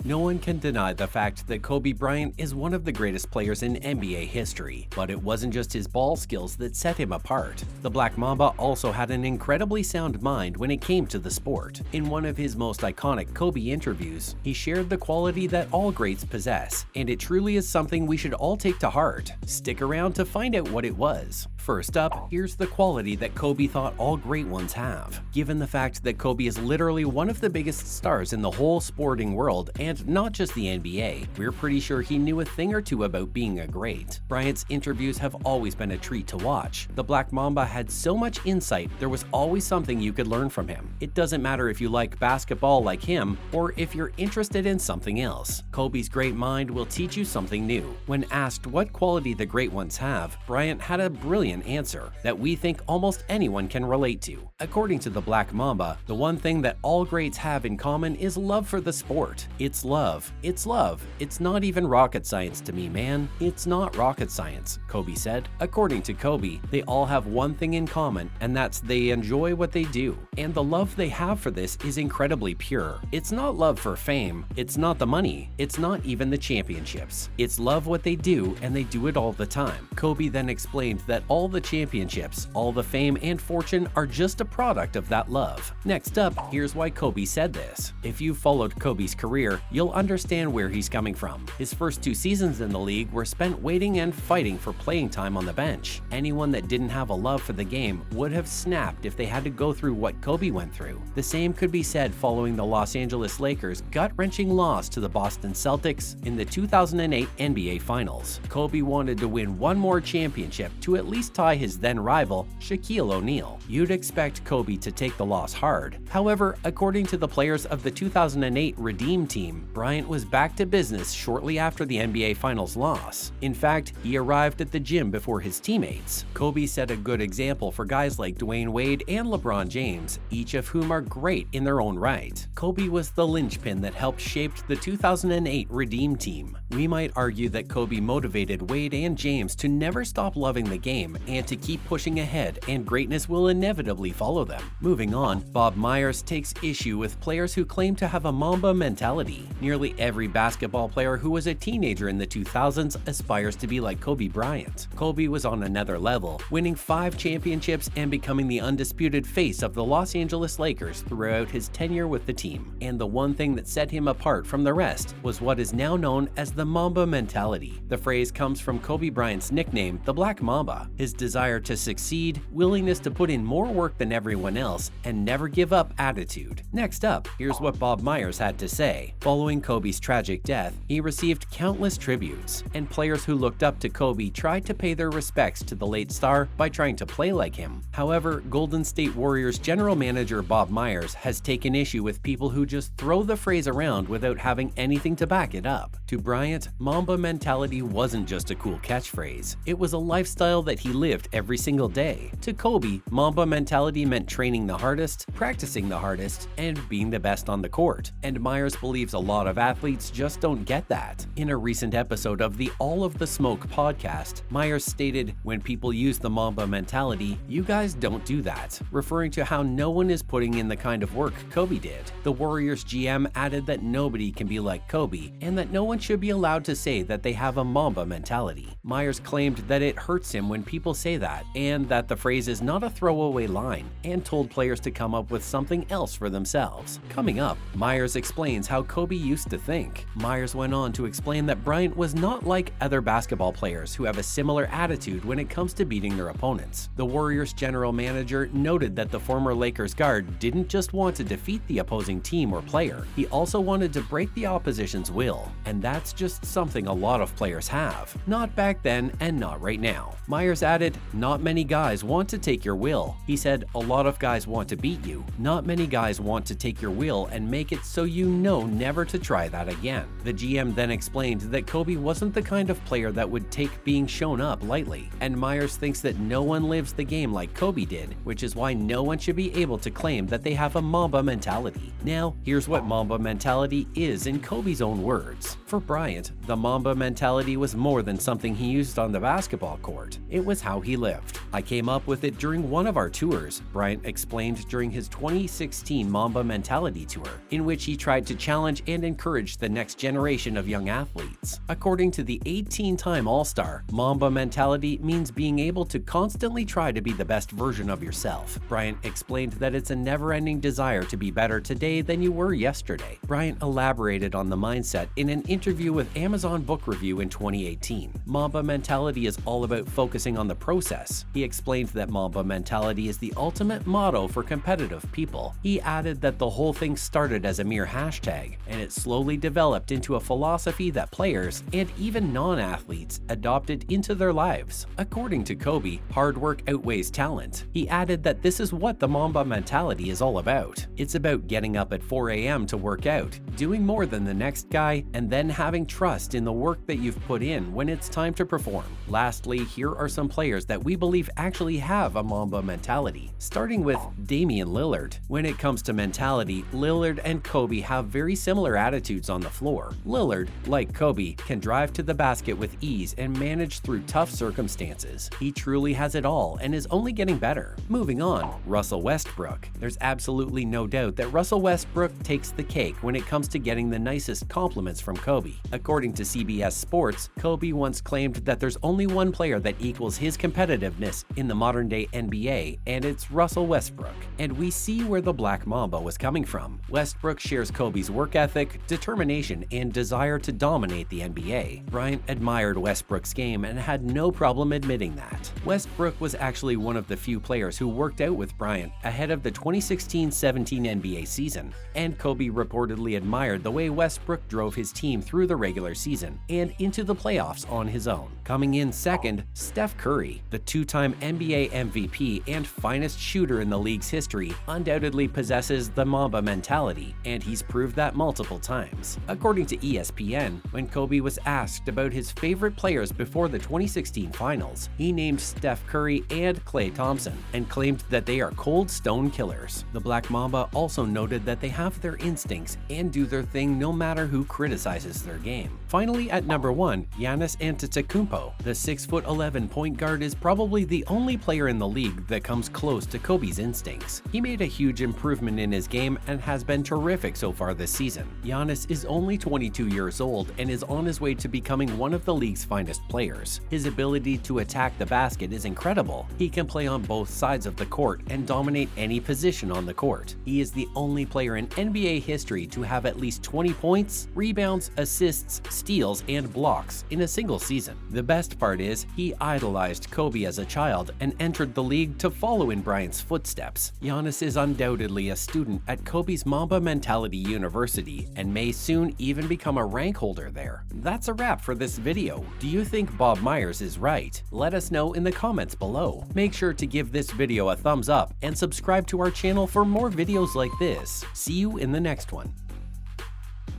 No one can deny the fact that Kobe Bryant is one of the greatest players in NBA history, but it wasn't just his ball skills that set him apart. The Black Mamba also had an incredibly sound mind when it came to the sport. In one of his most iconic Kobe interviews, he shared the quality that all greats possess, and it truly is something we should all take to heart. Stick around to find out what it was. First up, here's the quality that Kobe thought all great ones have. Given the fact that Kobe is literally one of the biggest stars in the whole sporting world, and not just the NBA, we're pretty sure he knew a thing or two about being a great. Bryant's interviews have always been a treat to watch. The Black Mamba had so much insight, there was always something you could learn from him. It doesn't matter if you like basketball like him, or if you're interested in something else. Kobe's great mind will teach you something new. When asked what quality the great ones have, Bryant had a brilliant answer that we think almost anyone can relate to. According to the Black Mamba, the one thing that all greats have in common is love for the sport. It's love. It's love. It's not even rocket science to me, man. It's not rocket science, Kobe said. According to Kobe, they all have one thing in common, and that's they enjoy what they do. And the love they have for this is incredibly pure. It's not love for fame. It's not the money. It's not even the championships. It's love what they do, and they do it all the time. Kobe then explained that all the championships, all the fame and fortune are just a product of that love. Next up, here's why Kobe said this. If you've followed Kobe's career, you'll understand where he's coming from. His first 2 seasons in the league were spent waiting and fighting for playing time on the bench. Anyone that didn't have a love for the game would have snapped if they had to go through what Kobe went through. The same could be said following the Los Angeles Lakers' gut-wrenching loss to the Boston Celtics in the 2008 NBA Finals. Kobe wanted to win one more championship to at least tie his then-rival, Shaquille O'Neal. You'd expect Kobe to take the loss hard. However, according to the players of the 2008 Redeem team, Bryant was back to business shortly after the NBA Finals loss. In fact, he arrived at the gym before his teammates. Kobe set a good example for guys like Dwayne Wade and LeBron James, each of whom are great in their own right. Kobe was the linchpin that helped shape the 2008 Redeem team. We might argue that Kobe motivated Wade and James to never stop loving the game and to keep pushing ahead, and greatness will inevitably follow them. Moving on, Bob Myers takes issue with players who claim to have a Mamba mentality. Nearly every basketball player who was a teenager in the 2000s aspires to be like Kobe Bryant. Kobe was on another level, winning 5 championships and becoming the undisputed face of the Los Angeles Lakers throughout his tenure with the team. And the one thing that set him apart from the rest was what is now known as the Mamba mentality. The phrase comes from Kobe Bryant's nickname, the Black Mamba. His desire to succeed, willingness to put in more work than everyone else, and never give up attitude. Next up, here's what Bob Myers had to say. Following Kobe's tragic death, he received countless tributes, and players who looked up to Kobe tried to pay their respects to the late star by trying to play like him. However, Golden State Warriors general manager Bob Myers has taken issue with people who just throw the phrase around without having anything to back it up. To Bryant, Mamba mentality wasn't just a cool catchphrase. It was a lifestyle that he lived every single day. To Kobe, Mamba mentality meant training the hardest, practicing the hardest, and being the best on the court. And Myers believes a lot of athletes just don't get that. In a recent episode of the All of the Smoke podcast, Myers stated, "When people use the Mamba mentality, you guys don't do that," referring to how no one is putting in the kind of work Kobe did. The Warriors GM added that nobody can be like Kobe, and that no one should be allowed to say that they have a Mamba mentality. Myers claimed that it hurts him when people say that, and that the phrase is not a throwaway line, and told players to come up with something else for themselves. Coming up, Myers explains how Kobe used to think. Myers went on to explain that Bryant was not like other basketball players who have a similar attitude when it comes to beating their opponents. The Warriors general manager noted that the former Lakers guard didn't just want to defeat the opposing team or player, he also wanted to break the opposition's will. And that's just something a lot of players have. Not back then and not right now. Myers added, "Not many guys want to take your will." He said, "A lot of guys want to beat you. Not many guys want to take your will and make it so you know never to try that again." The GM then explained that Kobe wasn't the kind of player that would take being shown up lightly, and Myers thinks that no one lives the game like Kobe did, which is why no one should be able to claim that they have a Mamba mentality. Now, here's what Mamba mentality is in Kobe's own words. For Bryant, the Mamba mentality was more than something he used on the basketball court. It was how he lived. "I came up with it during one of our tours," Bryant explained during his 2016 Mamba Mentality Tour, in which he tried to challenge and encourage the next generation of young athletes. According to the 18-time All-Star, Mamba mentality means being able to constantly try to be the best version of yourself. Bryant explained that it's a never-ending desire to be better today than you were yesterday. Bryant elaborated on the mindset in an interview with Amazon Book Review in 2018. Mamba mentality is all about focusing on the process. He explained that Mamba mentality is the ultimate motto for competitive people. He added that the whole thing started as a mere hashtag, and it slowly developed into a philosophy that players and even non-athletes adopted into their lives. According to Kobe, hard work outweighs talent. He added that this is what the Mamba mentality is all about. It's about getting up at 4 a.m. to work out, doing more than the next guy, and then having trust in the work that you've put in when it's time to perform. Lastly, here are some players that we believe actually have a Mamba mentality, starting with Damian Lillard. When it comes to mentality, Lillard and Kobe have very similar attitudes on the floor. Lillard, like Kobe, can drive to the basket with ease and manage through tough circumstances. He truly has it all and is only getting better. Moving on, Russell Westbrook. There's absolutely no doubt that Russell Westbrook takes the cake when it comes to getting the nicest compliments from Kobe. According to CBS Sports, Kobe once claimed that there's only one player that equals his competitiveness in the modern-day NBA, and it's Russell Westbrook. And we see where the Black Mamba was coming from. Westbrook shares Kobe's work ethic, determination, and desire to dominate the NBA. Bryant admired Westbrook's game and had no problem admitting that. Westbrook was actually one of the few players who worked out with Bryant ahead of the 2016-17 NBA season, and Kobe reportedly admired the way Westbrook drove his team through the regular season and into the playoffs on his own. Coming in second, Steph Curry, the two-time NBA MVP and finest shooter in the league's history, undoubtedly possesses the Mamba mentality, and he's proved that multiple times. According to ESPN, when Kobe was asked about his favorite players before the 2016 finals, he named Steph Curry and Klay Thompson and claimed that they are cold stone killers. The Black Mamba also noted that they have their instincts and do their thing no matter who criticizes their game. Finally, at number 1, Giannis Antetokounmpo. The 6'11" point guard is probably the only player in the league that comes close to Kobe's instincts. He made a huge improvement in his game and has been terrific so far this season. Giannis is only 22 years old and is on his way to becoming one of the league's finest players. His ability to attack the basket is incredible. He can play on both sides of the court and dominate any position on the court. He is the only player in NBA history to have at least 20 points, rebounds, assists, steals, and blocks in a single season. The best part is, he idolized Kobe as a child and entered the league to follow in Bryant's footsteps. Giannis is undoubtedly a student at Kobe's Mamba Mentality University and may soon even become a rank holder there. That's a wrap for this video. Do you think Bob Myers is right? Let us know in the comments below. Make sure to give this video a thumbs up and subscribe to our channel for more videos like this. See you in the next one.